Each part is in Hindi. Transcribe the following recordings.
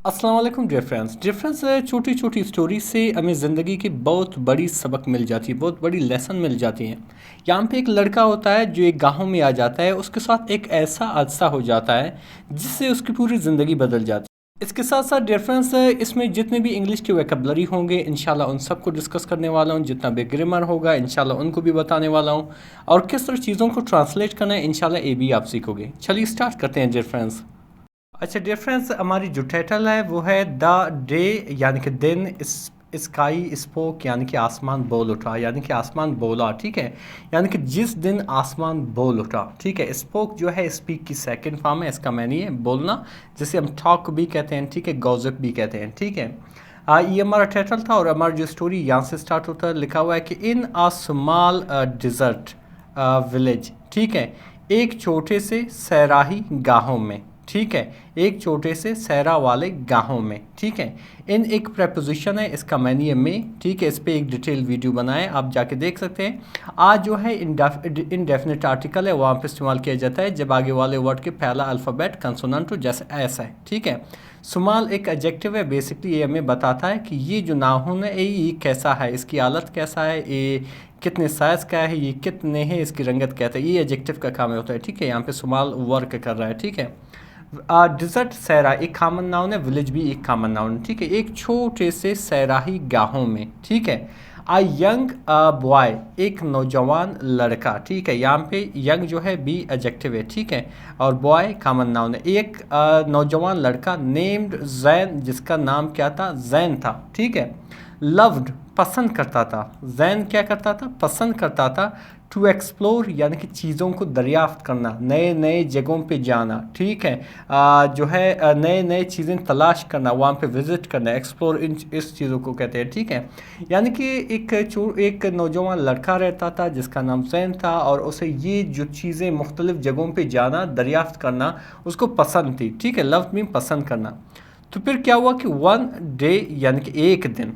अस्सलाम वालेकुम डियर फ्रेंड्स छोटी छोटी स्टोरी से हमें ज़िंदगी की बहुत बड़ी सबक मिल जाती है, बहुत बड़ी लेसन मिल जाती है। यहाँ पे एक लड़का होता है जो एक गाँव में आ जाता है, उसके साथ एक ऐसा हादसा हो जाता है जिससे उसकी पूरी ज़िंदगी बदल जाती है। इसके साथ साथ डियर फ्रेंड्स इसमें जितने भी इंग्लिश के वोकैबुलरी होंगे इंशाल्लाह उन सबको डिस्कस करने वाला हूँ। जितना भी ग्रामर होगा इंशाल्लाह उनको भी बताने वाला हूँ, और किस तरह चीज़ों को ट्रांसलेट करना है इंशाल्लाह ये भी आप सीखोगे। चलिए स्टार्ट करते हैं डियर फ्रेंड्स। अच्छा डियर फ्रेंड्स, हमारी जो टाइटल है वो है द डे, यानी कि दिन स्काई स्पोक, यानी कि आसमान बोल उठा, यानी कि आसमान बोला। ठीक है, यानी कि जिस दिन आसमान बोल उठा। ठीक है, स्पोक जो है स्पीक की सेकंड फॉर्म है, इसका मैंने है बोलना, जिसे हम टॉक भी कहते हैं। ठीक है, गॉसिप भी कहते हैं। ठीक है, ये हमारा टाइटल था और हमारा जो स्टोरी यहाँ से स्टार्ट होता है, लिखा हुआ है कि इन अ स्मॉल डिजर्ट विलेज। ठीक है, एक छोटे से सैराही गाँव में। ठीक है, एक छोटे से सहरा वाले गाँव में। ठीक है, इन एक प्रपोजिशन है, इसका मैंने में। ठीक है, इस पर एक डिटेल वीडियो बनाए, आप जाके देख सकते हैं। आज जो है इनडेफिनेट आर्टिकल है, वहाँ पे इस्तेमाल किया जाता है जब आगे वाले वर्ड के पहला अल्फ़ाबेट कंसोनेंट हो, जैसे एस है। ठीक है, सुमाल एक एडजेक्टिव है, बेसिकली ये हमें बताता है कि ये जो नाउन है ये कैसा है, इसकी हालत कैसा है, ये कितने साइज़ का है, ये कितने हैं, इसकी रंगत कहते हैं। ये एडजेक्टिव का काम होता है। ठीक है, यहाँ पे सुमाल वर्क कर रहा है। ठीक है, डिजर्ट सहरा एक कॉमन नाउन है, विलेज भी एक कॉमन नाउन। ठीक है, एक छोटे से सहराही गाँव में। ठीक है, आ यंग बॉय एक नौजवान लड़का। ठीक है, यहाँ पे यंग जो है बी एडजेक्टिव है। ठीक है, और बॉय कॉमन नाउन है। एक नौजवान लड़का नेम्ड जैन, जिसका नाम क्या था, जैन था। ठीक है, लव्ड पसंद करता था, जैन क्या करता था, पसंद करता था। टू एक्सप्लोर यानी कि चीज़ों को दरियाफ्त करना, नए नए जगहों पे जाना। ठीक है, जो है नए नए चीज़ें तलाश करना, वहाँ पे विज़िट करना, एक्सप्लोर इस चीज़ों को कहते हैं। ठीक है, यानी कि एक नौजवान लड़का रहता था जिसका नाम जैन था, और उसे ये जो चीज़ें मुख्तलिफ़ जगहों पे जाना, दरियाफ्त करना उसको पसंद थी। ठीक है, लव मीन पसंद करना। तो फिर क्या हुआ कि वन डे यानी कि एक दिन,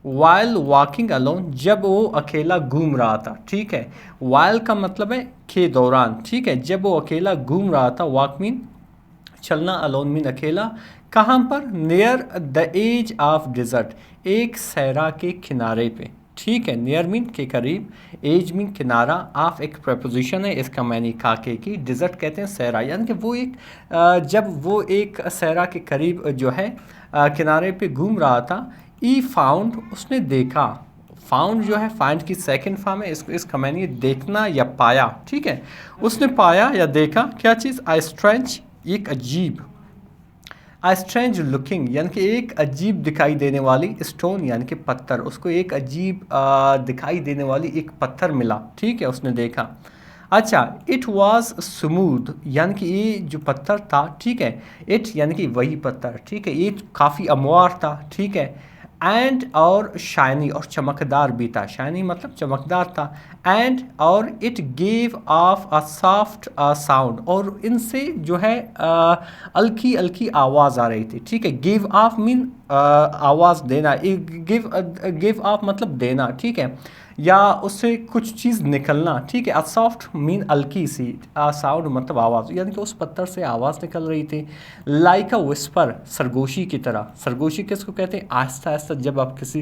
वाइल वॉकिंग अलोन, जब वो अकेला घूम रहा था। ठीक है, वाइल का मतलब है के दौरान। ठीक है, जब वो अकेला घूम रहा था, वॉक मीन चलना, अलोन मीन अकेला। कहाँ पर, near the edge of desert, एक सहरा के किनारे पे। ठीक है, नियर मीन के करीब, एज मीन किनारा, ऑफ एक प्रपोजिशन है, इसका मैंने खाके की, डिजर्ट कहते हैं सहरा, यानी कि वो एक जब वो एक सहरा के करीब जो है किनारे पे घूम रहा था। ई फाउंड उसने देखा, फाउंड जो है फाइंड की सेकंड फॉर्म है, इसका मैंने देखना या पाया। ठीक है, उसने पाया या देखा क्या चीज़, आई स्ट्रेंज एक अजीब, आई स्ट्रेंज लुकिंग यानी कि एक अजीब दिखाई देने वाली, स्टोन यानी कि पत्थर, उसको एक अजीब दिखाई देने वाली एक पत्थर मिला। ठीक है, उसने देखा। अच्छा, इट वॉज स्मूथ यानी कि ये जो पत्थर था। ठीक है, इट यानी कि वही पत्थर। ठीक है, ये काफ़ी अमवार था। ठीक है, एंड और शाइनी और चमकदार भी था, शाइनी मतलब चमकदार था। एंड और it gave of a soft sound, और इनसे जो है हल्की हल्की आवाज़ आ रही थी। ठीक है, गिव ऑफ मीन आवाज़ देना, गिव ऑफ मतलब देना। ठीक है, या उससे कुछ चीज़ निकलना। ठीक है, अ सॉफ्ट मीन हल्की सी, साउंड मतलब आवाज़, यानी कि उस पत्थर से आवाज़ निकल रही थी। लाइक अ विस्पर, सरगोशी की तरह। सरगोशी किसको कहते हैं, आहिस्ता आहिस्ता जब आप किसी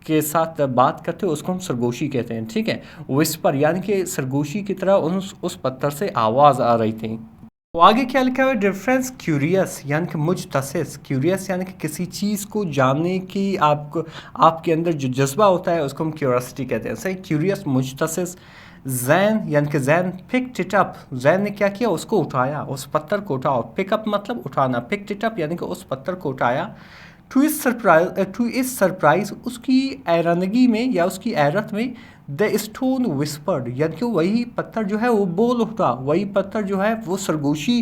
के साथ बात करते हो उसको हम सरगोशी कहते हैं। ठीक है, विस्पर यानी कि सरगोशी की तरह उस पत्थर से आवाज़ आ रही थी। तो आगे क्या लिखा हुआ है, डिफरेंस क्यूरियस यानी कि मुजतसिस, क्यूरियस यानी कि किसी चीज़ को जानने की आपको आपके अंदर जो जज्बा होता है उसको हम क्यूरियोसिटी कहते हैं। सही, क्यूरियस मुजतसिस। जैन यानी कि Jain picked it up, Jain ने क्या किया, उसको उठाया, उस पत्थर को उठाओ। पिकअप मतलब उठाना, पिक्ड इट अप यानी कि उस पत्थर को उठाया। टू इस सरप्राइज उसकी हैरानगी में या उसकी हैरत में, द स्टोन विस्पर्ड यानी कि वही पत्थर जो है वो बोल उठा, वही पत्थर जो है वो सरगोशी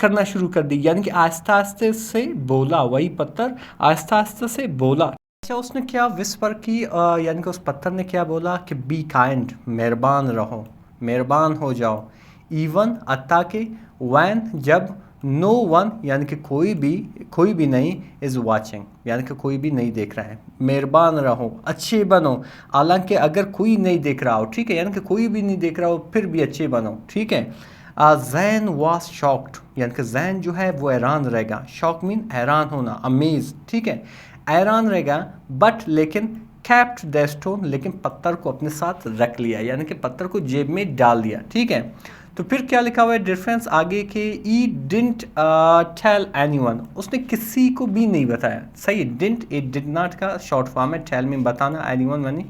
करना शुरू कर दी, यानी कि आहिस्ता आहिस्ते से बोला, वही पत्थर आहिस्ता आहिस्ते से बोला। अच्छा, उसने क्या विस्पर की, यानी कि उस पत्थर ने क्या बोला कि बी काइंड, मेहरबान रहो, मेहरबान हो जाओ। इवन अत्ता के, वैन जब, नो वन यानी कि कोई भी नहीं, इज़ वाचिंग यानी कि कोई भी नहीं देख रहा है। मेहरबान रहो, अच्छे बनो, हालांकि अगर कोई नहीं देख रहा हो। ठीक है, यानी कि कोई भी नहीं देख रहा हो फिर भी अच्छे बनो। ठीक है, जैन वॉज शॉक्ड, यानी कि जैन जो है वो हैरान रहेगा। शॉक मीन हैरान होना, अमेज, ठीक है, हैरान रहेगा। बट लेकिन कैप्ट द स्टोन, लेकिन पत्थर को अपने साथ रख लिया, यानी कि पत्थर को जेब में डाल दिया, ठीक है। तो फिर क्या लिखा हुआ है डिफरेंस आगे के, ई डिडंट टेल एनीवन, उसने किसी को भी नहीं बताया। सही, डिडंट इट डिड नॉट का शॉर्ट फॉर्म है, टेल में बताना, एनीवन मानी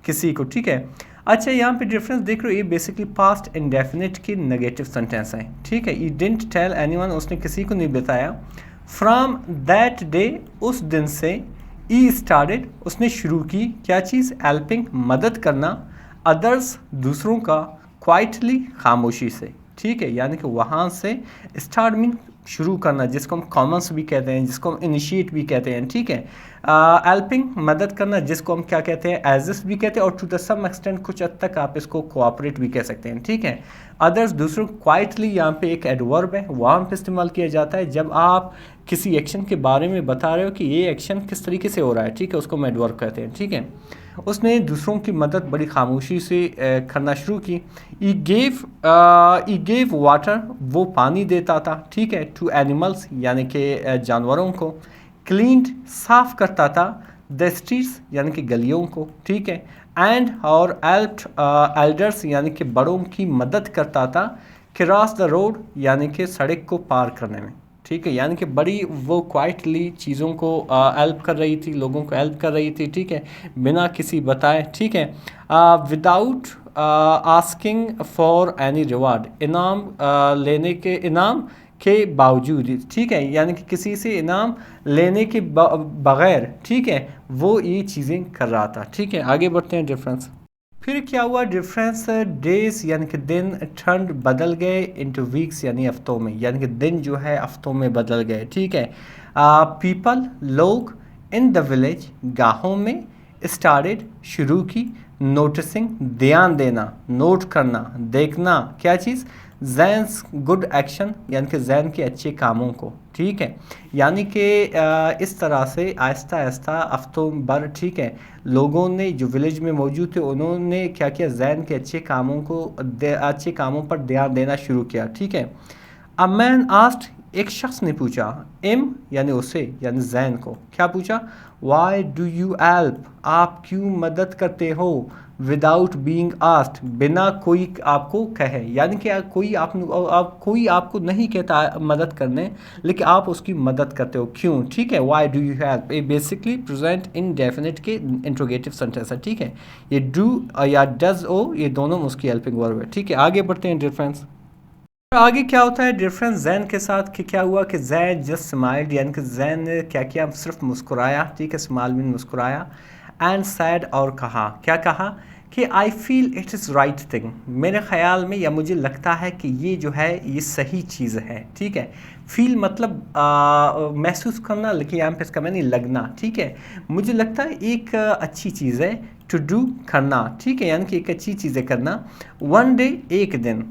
किसी को, ठीक है। अच्छा, यहाँ पे डिफरेंस देख रहे हो, ये बेसिकली पास्ट इंडेफिनिट की नेगेटिव सेंटेंस है, ठीक है। ई डिडंट टेल एनीवन, उसने किसी को नहीं बताया। फ्रॉम दैट डे, उस दिन से, ई स्टार्टेड, उसने शुरू की क्या चीज़, हेल्पिंग, मदद करना, अदर्स, दूसरों का, क्वाइटली, खामोशी से, ठीक है। यानी कि वहाँ से स्टार्ट मीन शुरू करना, जिसको हम कॉमन्स भी कहते हैं, जिसको हम इनिशिएट भी कहते हैं, ठीक है। हेल्पिंग, मदद करना, जिसको हम क्या कहते हैं, एजिस्ट भी कहते हैं, और टू द सम एक्सटेंट, कुछ हद तक आप इसको कोऑपरेट भी कह सकते हैं, ठीक है। अदर्स, दूसरों, क्वाइटली यहाँ पे एक एडवर्ब है, वहाँ पे इस्तेमाल किया जाता है जब आप किसी एक्शन के बारे में बता रहे हो कि ये एक्शन किस तरीके से हो रहा है, ठीक है, उसको हम एडवर्ब कहते हैं, ठीक है। उसने दूसरों की मदद बड़ी खामोशी से करना शुरू की। ई गेव वाटर, वो पानी देता था, ठीक है, टू एनिमल्स, यानी कि जानवरों को। क्लीन्ड, साफ करता था। द स्ट्रीट्स, यानी कि गलियों को, ठीक है। एंड और हेल्प्ड एल्डर्स, यानी कि बड़ों की मदद करता था। क्रॉस द रोड, यानी कि सड़क को पार करने में, ठीक है। यानी कि बड़ी वो क्वाइटली चीज़ों को हेल्प कर रही थी, लोगों को हेल्प कर रही थी, ठीक है, बिना किसी बताए, ठीक है। Without asking for any reward, इनाम के बावजूद, ठीक है, यानी कि किसी से इनाम लेने के बगैर, ठीक है, वो ये चीज़ें कर रहा था, ठीक है। आगे बढ़ते हैं डिफरेंस। फिर क्या हुआ डिफरेंस, डेज यानी कि दिन, ठंड बदल गए इनटू वीक्स यानी हफ्तों में, यानी कि दिन जो है हफ्तों में बदल गए, ठीक है। पीपल, लोग, इन द विलेज, गाँवों में, स्टार्टेड, शुरू की, नोटिसिंग, ध्यान देना, नोट करना, देखना, क्या चीज़, जैन्स गुड एक्शन, यानी कि जैन के अच्छे कामों को, ठीक है। यानी कि इस तरह से आहिस्ता आहिस्ता हफ्तों भर, ठीक है, लोगों ने जो विलेज में मौजूद थे उन्होंने क्या किया, जैन के अच्छे कामों पर ध्यान देना शुरू किया, ठीक है। अ मैन आस्क्ड, एक शख्स ने पूछा, एम यानी उसे, यानी जैन को, क्या पूछा, वाई डू यू हेल्प, आप क्यों मदद करते हो, विदाउट बीइंग आस्क्ड, बिना कोई आपको कहे, यानी कि कोई आपको नहीं कहता मदद करने, लेकिन आप उसकी मदद करते हो, क्यों, ठीक है। वाई डू यू हेल्प, ये बेसिकली प्रेजेंट इंडेफिनिट के इंट्रोगेटिव सेंटेंस है, ठीक है। ये डू या डज ओ, ये दोनों उसकी हेल्पिंग वर्ब है, ठीक है। आगे बढ़ते हैं डिफरेंस। आगे क्या होता है डिफरेंस जैन के साथ, कि क्या हुआ कि जैन जस्ट स्माइल्ड, यानी कि जैन ने क्या किया, सिर्फ मुस्कुराया, ठीक है, स्माइल मीन मुस्कुराया। एंड सैड, और कहा, क्या कहा, कि I feel it is right thing, मेरे ख्याल में या मुझे लगता है कि ये जो है ये सही चीज़ है, ठीक है। फील मतलब महसूस करना, लेकिन यहाँ पे इसका मैंने लगना, ठीक है। मुझे लगता है एक अच्छी चीज़ है, टू डू, करना, ठीक है, यानी कि एक अच्छी चीज़ें करना। वन डे, एक दिन,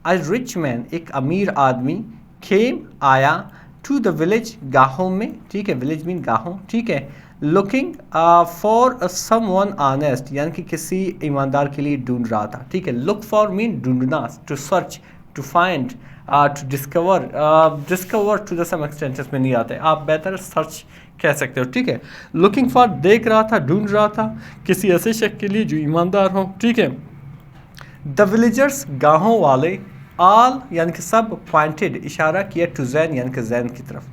अ रिच मैन, एक अमीर आदमी, केम, आया, टू द विलेज, गाँव में, ठीक है, विलेज मीन गाँव, ठीक है। लुकिंग फॉर समवन ऑनेस्ट, यानी कि किसी ईमानदार के लिए ढूंढ रहा था, ठीक है। लुक फॉर मीन ढूंढना, to search, to find, to discover, discover to the some extent इसमें नहीं आते, आप बेहतर सर्च कह सकते हो, ठीक है। लुकिंग फॉर, देख रहा था, ढूंढ रहा था किसी ऐसे शख्स के लिए जो ईमानदार हो, ठीक है। द विलेजर्स, गाँव वाले, आल यानी कि सब, पॉइंटेड, इशारा किया, टू जैन यानी कि जैन की तरफ,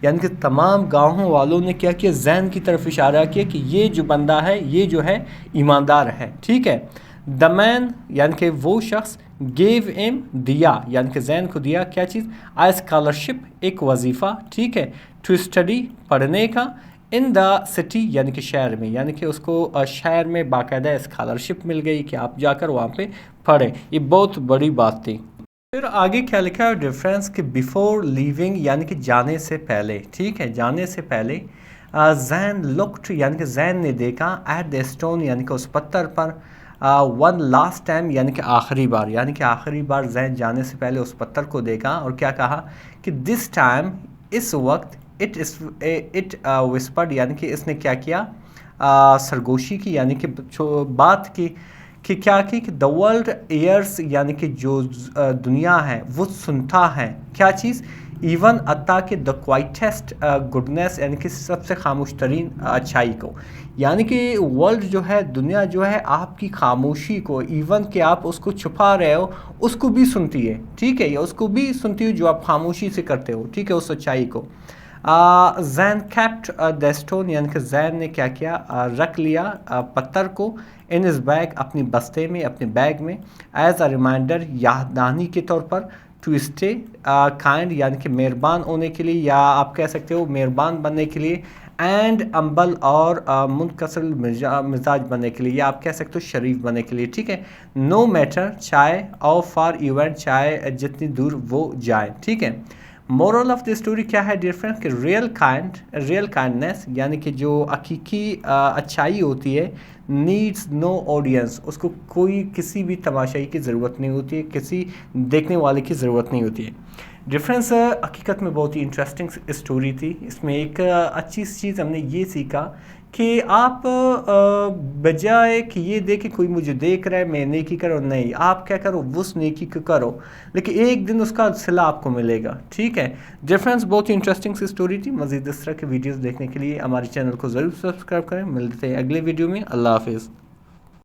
यानी कि तमाम गाँव वालों ने क्या किया, जैन की तरफ इशारा किया कि ये जो बंदा है ये जो है ईमानदार है, ठीक है। द मैन यानी कि वो शख्स, गेव एम, दिया, यानी कि जैन को दिया क्या चीज़, आ स्कॉलरशिप, एक वजीफ़ा, ठीक है। टू स्टडी, पढ़ने का। इन द सिटी यानी कि शहर में, यानी कि उसको शहर में बाकायदा स्कॉलरशिप मिल गई कि आप जाकर वहाँ पे पढ़ें, ये बहुत बड़ी बात थी। फिर आगे क्या लिखा है डिफरेंस, कि बिफोर लीविंग यानी कि जाने से पहले, ठीक है, जाने से पहले। जैन लुक्ड, यानी कि जैन ने देखा, एट द स्टोन यानी कि उस पत्थर पर। वन लास्ट टाइम यानी कि आखिरी बार, यानी कि आखिरी बार जैन जाने से पहले उस पत्थर को देखा, और क्या कहा कि दिस टाइम, इस वक्त, इट विस्पर्ड, यानी कि इसने क्या किया, सरगोशी की, यानी कि बात की, कि क्या कि द वर्ल्ड ईयर्स यानी कि जो दुनिया है वो सुनता है क्या चीज़, इवन अत्ता के द क्वाइटेस्ट गुडनेस यानी कि सबसे खामोश तरीन अच्छाई को। यानी कि वर्ल्ड जो है, दुनिया जो है, आपकी खामोशी को, इवन कि आप उसको छुपा रहे हो, उसको भी सुनती है, ठीक है, या उसको भी सुनती है जो आप खामोशी से करते हो, ठीक है, उस सच्चाई को। जैन कैप्ट द स्टोन यानी कि जैन ने क्या किया, रख लिया पत्थर को इन इस बैग, अपनी बस्ते में, अपने बैग में, एज अ रिमाइंडर, याददहानी के तौर पर, टू स्टे काइंड यानी कि मेहरबान होने के लिए, या आप कह सकते हो मेहरबान बनने के लिए, एंड अम्बल और मुनकसर मिजाज बनने के लिए, या आप कह सकते हो शरीफ बनने के लिए, ठीक है। नो मैटर चाहे और फॉर इवेंट, चाहे जितनी दूर वो जाए, ठीक है। मोरल ऑफ द स्टोरी क्या है डियर फ्रेंड्स, कि रियल काइंडनेस यानी कि जो हकीकी अच्छाई होती है, नीड्स नो ऑडियंस, उसको कोई किसी भी तमाशाई की ज़रूरत नहीं होती है, किसी देखने वाले की ज़रूरत नहीं होती है। डिफरेंस हकीकत में बहुत ही इंटरेस्टिंग स्टोरी थी। इसमें एक अच्छी चीज़ हमने ये सीखा कि आप बजाय कि ये देखें कोई मुझे देख रहा है मैं नेकी करो, नहीं, आप क्या करो, उस नेकी को करो, लेकिन एक दिन उसका सिला आपको मिलेगा, ठीक है। डिफरेंस बहुत ही इंटरेस्टिंग सी स्टोरी थी। मज़ीद इस तरह के वीडियोस देखने के लिए हमारे चैनल को ज़रूर सब्सक्राइब करें। मिलते हैं अगले वीडियो में। अल्लाह हाफिज़।